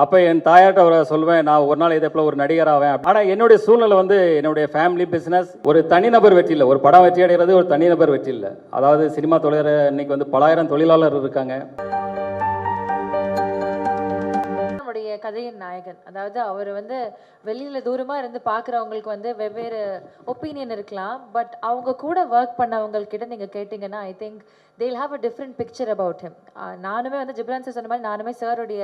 அப்போ என் தாயாட்ட அவரை சொல்வேன், நான் ஒரு நாள் இதே போல் ஒரு நடிகர் ஆவேன். ஆனால் என்னுடைய சூழ்நிலை வந்து என்னுடைய ஃபேமிலி பிஸ்னஸ் ஒரு தனிநபர் வெற்றி இல்லை. ஒரு படம் வெற்றி அடைகிறது ஒரு தனிநபர் வெற்றி இல்லை. அதாவது சினிமா தொழில் இன்னைக்கு வந்து பலாயிரம் தொழிலாளர் இருக்காங்க. நம்முடைய கதையின் நாயகன், அதாவது அவர் வந்து வெளியில தூரமா இருந்து பார்க்குறவங்களுக்கு வந்து வெவ்வேறு ஒப்பீனியன் இருக்கலாம். பட் அவங்க கூட ஒர்க் பண்ணவங்கக்கிட்ட நீங்க கேட்டிங்கன்னா I think they'll have a different picture about him. நானுமே வந்து ஜிப்ரான் சார் சொன்ன மாதிரி நானுமே சாருடைய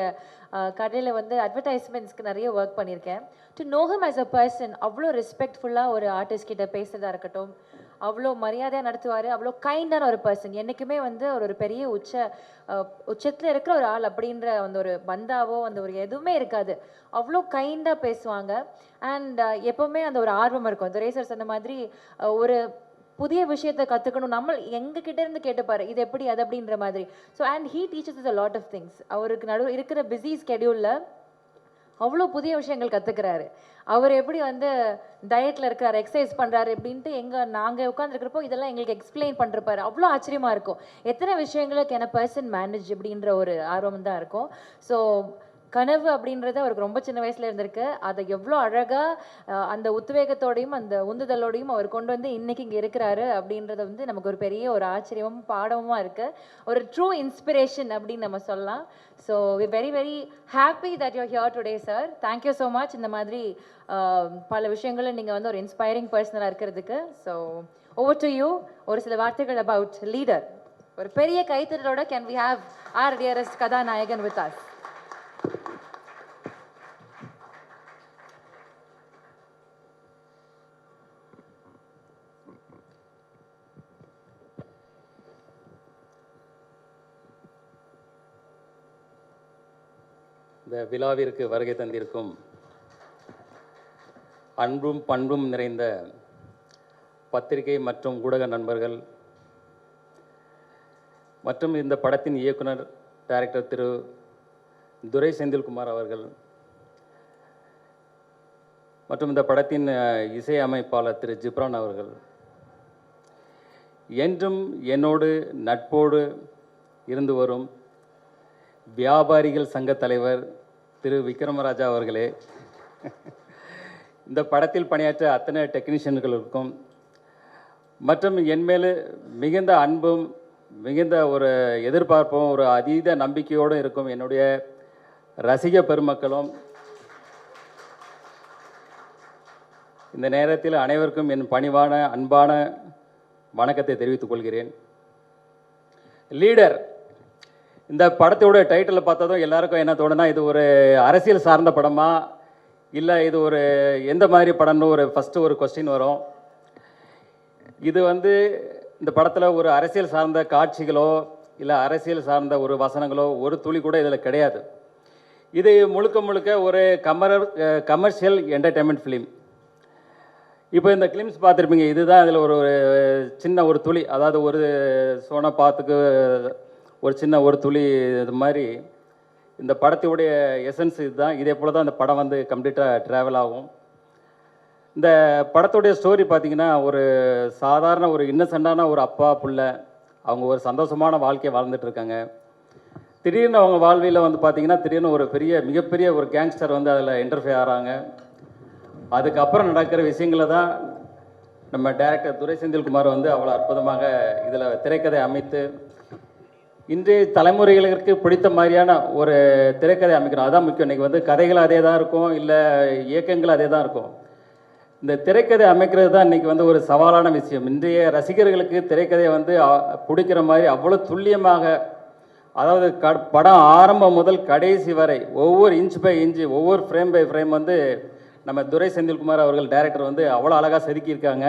கடையில் வந்து அட்வர்டைஸ்மெண்ட்ஸ்க்கு நிறைய ஒர்க் பண்ணியிருக்கேன். To know him as a person, அவ்வளோ ரெஸ்பெக்ட்ஃபுல்லாக ஒரு ஆர்டிஸ்ட் கிட்ட பேசுறதா இருக்கட்டும், அவ்வளோ மரியாதையாக நடத்துவார், அவ்வளோ கைண்டான ஒரு பர்சன். என்றைக்குமே வந்து ஒரு பெரிய உச்சத்தில் இருக்கிற ஒரு ஆள் அப்படின்ற அந்த ஒரு பந்தாவோ அந்த ஒரு எதுவுமே இருக்காது. அவ்வளோ கைண்டாக பேசுவாங்க. அண்ட் எப்போவுமே அந்த ஒரு ஆர்வம் இருக்கும். துரை சார் சொன்ன மாதிரி ஒரு புதிய விஷயத்தை கற்றுக்கணும், நம்ம எங்ககிட்ட இருந்து கேட்டுப்பாரு, இது எப்படி அது அப்படின்ற மாதிரி. So and he teachers is a lot of things. அவருக்கு நடுவு இருக்கிற பிஸி ஸ்கெடியூலில் அவ்வளோ புதிய விஷயங்கள் கற்றுக்கிறாரு. அவர் எப்படி வந்து டயட்டில் இருக்கிறாரு, எக்ஸசைஸ் பண்ணுறாரு அப்படின்ட்டு நாங்கள் உட்காந்துருக்கிறப்போ இதெல்லாம் எங்களுக்கு எக்ஸ்பிளைன் பண்ணுறப்பாரு. அவ்வளோ ஆச்சரியமாக இருக்கும். எத்தனை விஷயங்களை கேன் அ பர்சன் மேனேஜ் அப்படின்ற ஒரு ஆர்வம் தான் இருக்கும். ஸோ கனவு அப்படின்றது அவருக்கு ரொம்ப சின்ன வயசுல இருந்திருக்கு. அதை எவ்வளோ அழகாக அந்த உத்வேகத்தோடையும் அந்த உந்துதலோடையும் அவர் கொண்டு வந்து இன்னைக்கு இங்கே இருக்கிறாரு அப்படின்றது வந்து நமக்கு ஒரு பெரிய ஒரு ஆச்சரியமும் பாடமுமா இருக்கு. ஒரு ட்ரூ இன்ஸ்பிரேஷன் அப்படின்னு நம்ம சொல்லலாம். So we very very happy that you here today sir. Thank you so much. இந்த மாதிரி பல விஷயங்களை நீங்கள் வந்து ஒரு இன்ஸ்பைரிங் பர்சனலாக இருக்கிறதுக்கு. So over to you. ஒரு சில வார்த்தைகள் அபவுட் லீடர். ஒரு பெரிய கைத்தறலோட can we have our dearest கதாநாயகன் வித் அஸ். இந்த விழாவிற்கு வருகை தந்திருக்கும் அன்பும் பண்பும் நிறைந்த பத்திரிகை மற்றும் ஊடக நண்பர்கள் மற்றும் இந்த படத்தின் இயக்குனர் டைரக்டர் திரு துரை செந்தில்குமார் அவர்கள் மற்றும் இந்த படத்தின் இசை அமைப்பாளர் திரு ஜிப்ரான் அவர்கள், என்றும் என்னோடு நட்போடு இருந்து வரும் வியாபாரிகள் சங்க தலைவர் திரு விக்ரமராஜா அவர்களே, இந்த படத்தில் பணியாற்ற அத்தனை டெக்னீஷியன்களுக்கும் மற்றும் என்மேல் மிகுந்த அன்பும் மிகுந்த ஒரு எதிர்பார்ப்பும் ஒரு அதீத நம்பிக்கையோடு இருக்கும் என்னுடைய ரசிக பெருமக்களும், இந்த நேரத்தில் அனைவருக்கும் என் பணிவான அன்பான வணக்கத்தை தெரிவித்துக் கொள்கிறேன். லீடர் இந்த படத்தோட டைட்டில் பார்த்ததும் எல்லாருக்கும் என்ன தோணுன்னா, இது ஒரு அரசியல் சார்ந்த படமா இல்லை இது ஒரு எந்த மாதிரி படம்னு ஒரு ஃபஸ்ட்டு ஒரு கொஸ்டின் வரும். இது வந்து இந்த படத்தில் ஒரு அரசியல் சார்ந்த காட்சிகளோ இல்லை அரசியல் சார்ந்த ஒரு வசனங்களோ ஒரு துளி கூட இதில் கிடையாது. இது முழுக்க முழுக்க ஒரு கமர்ஷியல் என்டர்டெயின்மெண்ட் ஃபிலிம். இப்போ இந்த ஃபிலிம்ஸ் பார்த்துருப்பீங்க, இதுதான் இதில் ஒரு சின்ன ஒரு துளி, அதாவது ஒரு சோனா பாத்துக்கு ஒரு சின்ன ஒரு துளி. இது மாதிரி இந்த படத்துடைய எசன்ஸ் இதுதான். இதே போல் தான் இந்த படம் வந்து கம்ப்ளீட்டாக ட்ராவல் ஆகும். இந்த படத்துடைய ஸ்டோரி பார்த்திங்கன்னா, ஒரு சாதாரண ஒரு இன்னசென்டான ஒரு அப்பா புள்ள, அவங்க ஒரு சந்தோஷமான வாழ்க்கையை வாழ்ந்துட்டுருக்காங்க. திடீர்னு அவங்க வாழ்வியில் வந்து பார்த்திங்கன்னா திடீர்னு ஒரு மிகப்பெரிய ஒரு கேங்ஸ்டர் வந்து அதில் இன்டர்ஃபியர் ஆகிறாங்க. அதுக்கப்புறம் நடக்கிற விஷயங்களை தான் நம்ம டைரக்டர் துரை செந்தில்குமார் வந்து அவ்வளோ அற்புதமாக இதில் திரைக்கதை அமைத்து இன்றைய தலைமுறைகளுக்கு பிடித்த மாதிரியான ஒரு திரைக்கதை அமைக்கணும். அதுதான் முக்கியம். இன்றைக்கி வந்து கதைகள் அதே தான் இருக்கும், இல்லை இயக்கங்கள் அதே தான் இருக்கும். இந்த திரைக்கதை அமைக்கிறது தான் இன்றைக்கி வந்து ஒரு சவாலான விஷயம். இன்றைய ரசிகர்களுக்கு திரைக்கதையை வந்து பிடிக்கிற மாதிரி அவ்வளோ துல்லியமாக, அதாவது படம் ஆரம்பம் முதல் கடைசி வரை ஒவ்வொரு இன்ச் பை இன்ச்சு ஒவ்வொரு ஃப்ரேம் பை ஃப்ரேம் வந்து நம்ம துரை செந்தில்குமார் அவர்கள் டைரக்டர் வந்து அவ்வளோ அழகாக செதுக்கியிருக்காங்க.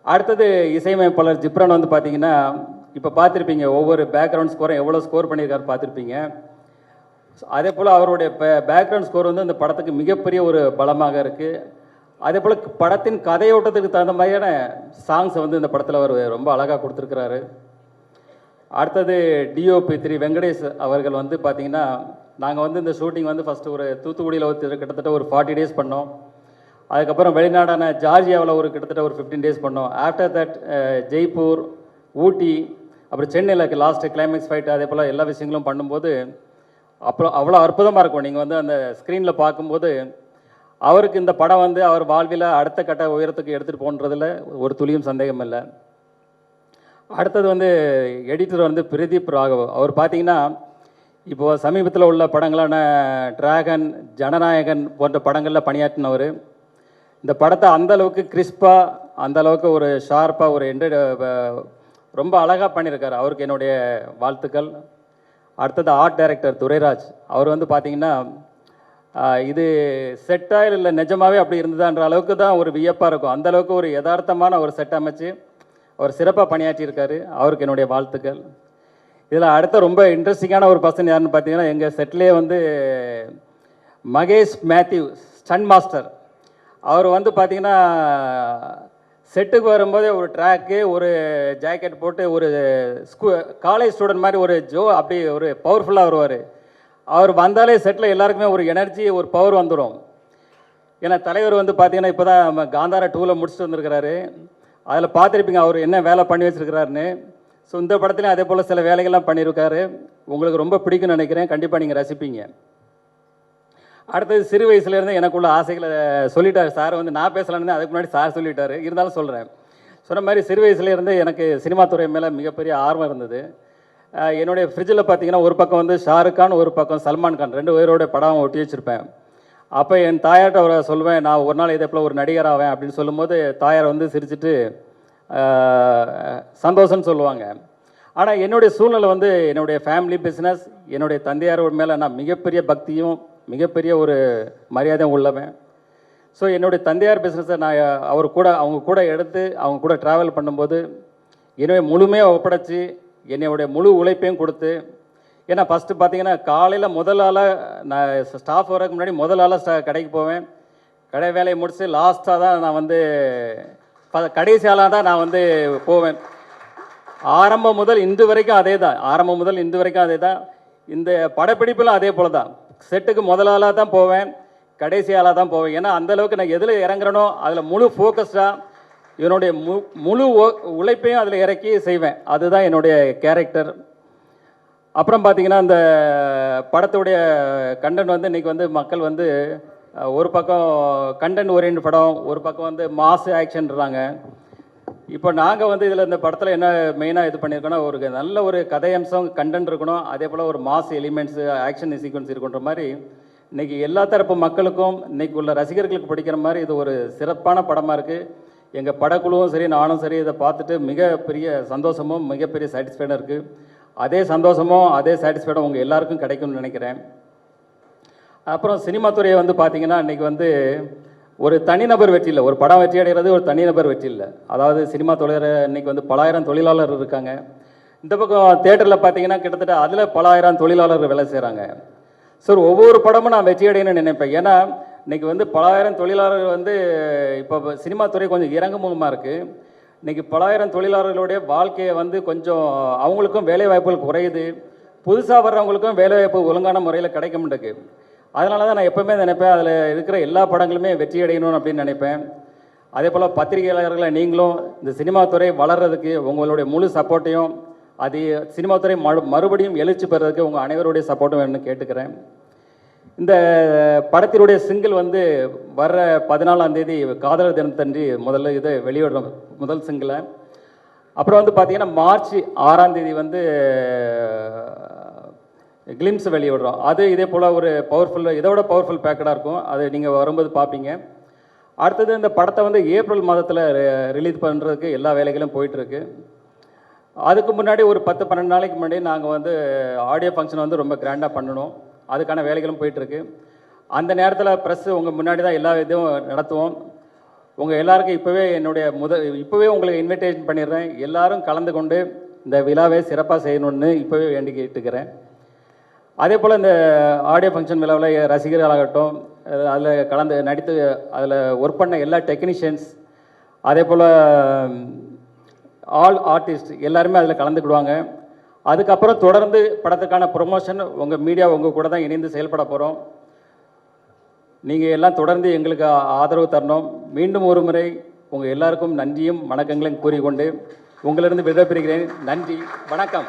அடுத்தது இசையமைப்பாளர் ஜிப்ரான் வந்து பார்த்திங்கன்னா, இப்போ பார்த்துருப்பீங்க ஒவ்வொரு பேக்ரவுண்ட் ஸ்கோரும் எவ்வளோ ஸ்கோர் பண்ணியிருக்காரு பார்த்துருப்பீங்க. அதே போல் அவருடைய பேக்ரவுண்ட் ஸ்கோர் வந்து அந்த படத்துக்கு மிகப்பெரிய ஒரு பலமாக இருக்குது. அதே போல் படத்தின் கதையோட்டத்துக்கு தகுந்த மாதிரியான சாங்ஸை வந்து இந்த படத்தில் அவர் ரொம்ப அழகாக கொடுத்துருக்கிறாரு. அடுத்தது டிஓபி திரு வெங்கடேஷ் அவர்கள் வந்து பார்த்திங்கன்னா, நாங்கள் வந்து இந்த ஷூட்டிங் வந்து ஃபஸ்ட்டு ஒரு தூத்துக்குடியில் கிட்டத்தட்ட ஒரு 40 டேஸ் பண்ணோம். அதுக்கப்புறம் வெளிநாடான ஜார்ஜியாவில் ஒரு கிட்டத்தட்ட ஒரு 15 டேஸ் பண்ணோம். ஆஃப்டர் தட் ஜெய்ப்பூர், ஊட்டி, அப்புறம் சென்னையில் லாஸ்ட்டு கிளைமேக்ஸ் ஃபைட்டு அதே போல் எல்லா விஷயங்களும் பண்ணும்போது அப்புறம் அவ்வளோ அற்புதமாக இருக்கும். நீங்கள் வந்து அந்த ஸ்க்ரீனில் பார்க்கும்போது அவருக்கு இந்த படம் வந்து அவர் வாழ்வில் அடுத்த கட்ட உயரத்துக்கு எடுத்துகிட்டு போன்றதில் ஒரு துளியும் சந்தேகம் இல்லை. அடுத்தது வந்து எடிட்டர் வந்து பிரதீப் ராகவ். அவர் பார்த்தீங்கன்னா இப்போது சமீபத்தில் உள்ள படங்களான டிராகன், ஜனநாயகன் போன்ற படங்களில் பணியாற்றினவர். இந்த படத்தை அந்தளவுக்கு கிறிஸ்பாக, அந்தளவுக்கு ஒரு ஷார்ப்பாக ஒரு ரொம்ப அழகாக பண்ணியிருக்காரு. அவருக்கு என்னுடைய வாழ்த்துக்கள். அடுத்தது ஆர்ட் டைரக்டர் துரைராஜ். அவர் வந்து பார்த்தீங்கன்னா இது செட்டாக இல்லை நிஜமாகவே அப்படி இருந்ததான்ற அளவுக்கு தான் ஒரு வியப்பாக இருக்கும். அந்தளவுக்கு ஒரு யதார்த்தமான ஒரு செட் அமைச்சு அவர் சிறப்பாக பணியாற்றியிருக்காரு. அவருக்கு என்னுடைய வாழ்த்துக்கள். இதில் அடுத்த ரொம்ப இன்ட்ரெஸ்டிங்கான ஒரு பர்சன் யாருன்னு பார்த்தீங்கன்னா எங்கள் செட்லேயே வந்து மகேஷ் மேத்யூ, ஸ்டன் மாஸ்டர். அவர் வந்து பார்த்தீங்கன்னா செட்டுக்கு வரும்போதே ஒரு ட்ராக்கு, ஒரு ஜாக்கெட் போட்டு ஒரு காலேஜ் ஸ்டூடெண்ட் மாதிரி ஒரு அப்படி ஒரு பவர்ஃபுல்லாக வருவார். அவர் வந்தாலே செட்டில் எல்லாருக்குமே ஒரு எனர்ஜி, ஒரு பவர் வந்துடும். ஏன்னா தலைவர் வந்து பார்த்தீங்கன்னா இப்போ தான் காந்தாரா 2ல் முடிச்சுட்டு வந்திருக்கிறாரு. அதில் பார்த்துருப்பீங்க அவர் என்ன வேலை பண்ணி வச்சுருக்கிறாருன்னு. ஸோ இந்த படத்துலையும் அதே போல் சில வேலைகள்லாம் பண்ணியிருக்காரு. உங்களுக்கு ரொம்ப பிடிக்கும்னு நினைக்கிறேன். கண்டிப்பாக நீங்கள் ரசிப்பீங்க. அடுத்தது சிறு வயசுலேருந்து எனக்குள்ள ஆசைகளை சொல்லிட்டார் சார். வந்து நான் பேசலான்னு அதுக்கு முன்னாடி சார் சொல்லிட்டார். இருந்தாலும் சொல்கிறேன். சொன்ன மாதிரி சிறு வயசுலேருந்து எனக்கு சினிமா துறை மேலே மிகப்பெரிய ஆர்வம் இருந்தது. என்னுடைய ஃப்ரிட்ஜில் பார்த்தீங்கன்னா ஒரு பக்கம் வந்து ஷாருக் கான், ஒரு பக்கம் சல்மான் கான், 2 பேரோட படம் ஒட்டி வச்சுருப்பேன். அப்போ என் தாயார்கிட்ட அவரை சொல்லுவேன், நான் ஒரு நாள் இதே போல் ஒரு நடிகர் ஆவேன் அப்படின்னு சொல்லும்போது தாயார் வந்து சிரிச்சிட்டு சந்தோஷம்னு சொல்லுவாங்க. ஆனால் என்னுடைய சூழ்நிலை வந்து என்னுடைய ஃபேமிலி பிஸ்னஸ், என்னுடைய தந்தையார் மேலே நான் மிகப்பெரிய பக்தியும் மிகப்பெரிய ஒரு மரியாதையும் உள்ளவன். ஸோ என்னுடைய தந்தையார் பிஸ்னஸை நான் அவங்க கூட எடுத்து அவங்க கூட ட்ராவல் பண்ணும்போது என்னுடைய முழுமையாக ஒப்படைச்சி என்னுடைய முழு உழைப்பையும் கொடுத்து, ஏன்னா ஃபஸ்ட்டு பார்த்தீங்கன்னா காலையில் முதல் ஆளாக நான் ஸ்டாஃப் வரதுக்கு முன்னாடி முதல் ஆளாக கடைக்கு போவேன். கடை வேலையை முடித்து லாஸ்ட்டாக தான் நான் வந்து கடைசி ஆளாக தான் நான் வந்து போவேன். ஆரம்பம் முதல் இன்று வரைக்கும் அதே தான். இந்த படப்பிடிப்பிலும் அதே போல் தான். செட்டுக்கு முதல் ஆளாக தான் போவேன், கடைசி ஆளாக தான் போவேன். ஏன்னா அந்தளவுக்கு நான் எதில் இறங்குறனோ அதில் முழு ஃபோக்கஸ்டாக என்னுடைய முழு உழைப்பையும் அதில் இறக்கி செய்வேன். அதுதான் என்னுடைய கேரக்டர். அப்புறம் பார்த்தீங்கன்னா இந்த படத்துடைய கண்டென்ட் வந்து இன்றைக்கி வந்து மக்கள் வந்து ஒரு பக்கம் கண்டென்ட் ஓரியன்ட் படம், ஒரு பக்கம் வந்து மாஸ் ஆக்ஷன்றாங்க. இப்போ நாங்கள் வந்து இதில் இந்த படத்தில் என்ன மெயினாக இது பண்ணியிருக்கோன்னா, ஒரு நல்ல ஒரு கதையம்சம் கண்டென்ட் இருக்கணும், அதே போல் ஒரு மாஸ் எலிமெண்ட்ஸு, ஆக்ஷன் சீக்வன்ஸ் இருக்குன்ற மாதிரி இன்றைக்கி எல்லா தரப்பு மக்களுக்கும் இன்றைக்கி உள்ள ரசிகர்களுக்கு பிடிக்கிற மாதிரி இது ஒரு சிறப்பான படமாக இருக்குது. எங்கள் படக்குழுவும் சரி, நானும் சரி, இதை பார்த்துட்டு மிகப்பெரிய சந்தோஷமும் மிகப்பெரிய சாட்டிஸ்ஃபைடாக இருக்குது. அதே சந்தோஷமும் அதே சாட்டிஸ்ஃபைடும் உங்கள் எல்லாருக்கும் கிடைக்கும்னு நினைக்கிறேன். அப்புறம் சினிமா துறையை வந்து பார்த்திங்கன்னா இன்றைக்கி வந்து ஒரு தனிநபர் வெற்றி இல்லை, ஒரு படம் வெற்றி அடைகிறது ஒரு தனிநபர் வெற்றி இல்லை. அதாவது சினிமா தொழில் இன்றைக்கி வந்து பல ஆயிரம் தொழிலாளர் இருக்காங்க. இந்த பக்கம் தேட்டரில் பார்த்தீங்கன்னா கிட்டத்தட்ட அதில் பல ஆயிரம் தொழிலாளர்கள் வேலை செய்கிறாங்க. ஸோ ஒவ்வொரு படமும் நான் வெற்றி அடையணும்னு நினைப்பேன். ஏன்னா இன்றைக்கி வந்து பல ஆயிரம் தொழிலாளர்கள் வந்து இப்போ சினிமா துறை கொஞ்சம் இறங்குமுகமாக இருக்குது. இன்றைக்கி பல ஆயிரம் தொழிலாளர்களுடைய வாழ்க்கையை வந்து கொஞ்சம் அவங்களுக்கும் வேலை வாய்ப்புகள் குறையுது, புதுசாக வர்றவங்களுக்கும் வேலை வாய்ப்பு ஒழுங்கான முறையில் கிடைக்க மாட்டேங்குது. அதனால தான் நான் எப்போவுமே நினைப்பேன் அதில் இருக்கிற எல்லா படங்களுமே வெற்றி அடையணும் அப்படின்னு நினைப்பேன். அதே போல் பத்திரிகையாளர்களை நீங்களும் இந்த சினிமா துறை வளர்கிறதுக்கு உங்களுடைய முழு சப்போர்ட்டையும், அது சினிமா துறை மறுபடியும் எழுச்சி பெறதுக்கு உங்கள் அனைவருடைய சப்போர்ட்டும் வேணும்னு கேட்டுக்கிறேன். இந்த படத்தினுடைய சிங்கிள் வந்து வர்ற 14ஆம் தேதி காதலர் தினத்தன்றி முதல்ல இதை வெளியிடுறோம், முதல் சிங்கிளை. அப்புறம் வந்து பார்த்திங்கன்னா மார்ச் 6ஆம் தேதி வந்து கிளிம்ஸ் வெளியிடுறோம். அது இதே போல் ஒரு இதோட பவர்ஃபுல் பேக்கடாக இருக்கும். அது நீங்கள் வரும்போது பார்ப்பீங்க. அடுத்தது இந்த படத்தை வந்து ஏப்ரல் மாதத்தில் ரிலீஸ் பண்ணுறதுக்கு எல்லா வேலைகளும் போயிட்டுருக்கு. அதுக்கு முன்னாடி ஒரு 10-12 நாளைக்கு முன்னாடி நாங்கள் வந்து ஆடியோ ஃபங்க்ஷன் வந்து ரொம்ப கிராண்டாக பண்ணணும். அதுக்கான வேலைகளும் போயிட்டுருக்கு. அந்த நேரத்தில் ப்ரெஸ்ஸு உங்கள் முன்னாடி தான் எல்லா இதுவும் நடத்துவோம். உங்கள் எல்லாருக்கும் இப்போவே உங்களுக்கு இன்விடேஷன் பண்ணிடுறேன். எல்லோரும் கலந்து கொண்டு இந்த விழாவை சிறப்பாக செய்யணும்னு இப்போவே வேண்டி கேட்டுக்கிறேன். அதே போல் இந்த ஆடியோ ஃபங்க்ஷன் விழாவில் ரசிகர்களாகட்டும், அதில் நடித்து அதில் ஒர்க் பண்ண எல்லா டெக்னீஷியன்ஸ், அதே போல் ஆல் ஆர்டிஸ்ட் எல்லாருமே அதில் கலந்துக்கிடுவாங்க. அதுக்கப்புறம் தொடர்ந்து படத்துக்கான ப்ரொமோஷன் உங்கள் மீடியா உங்கள் கூட தான் இணைந்து செயல்பட போகிறோம். நீங்கள் எல்லாம் தொடர்ந்து எங்களுக்கு ஆதரவு தரணும். மீண்டும் ஒரு முறை உங்கள் எல்லாருக்கும் நன்றியும் வணக்கங்களையும் கூறிக்கொண்டு உங்களிருந்து விடைபெறுகிறேன். நன்றி, வணக்கம்.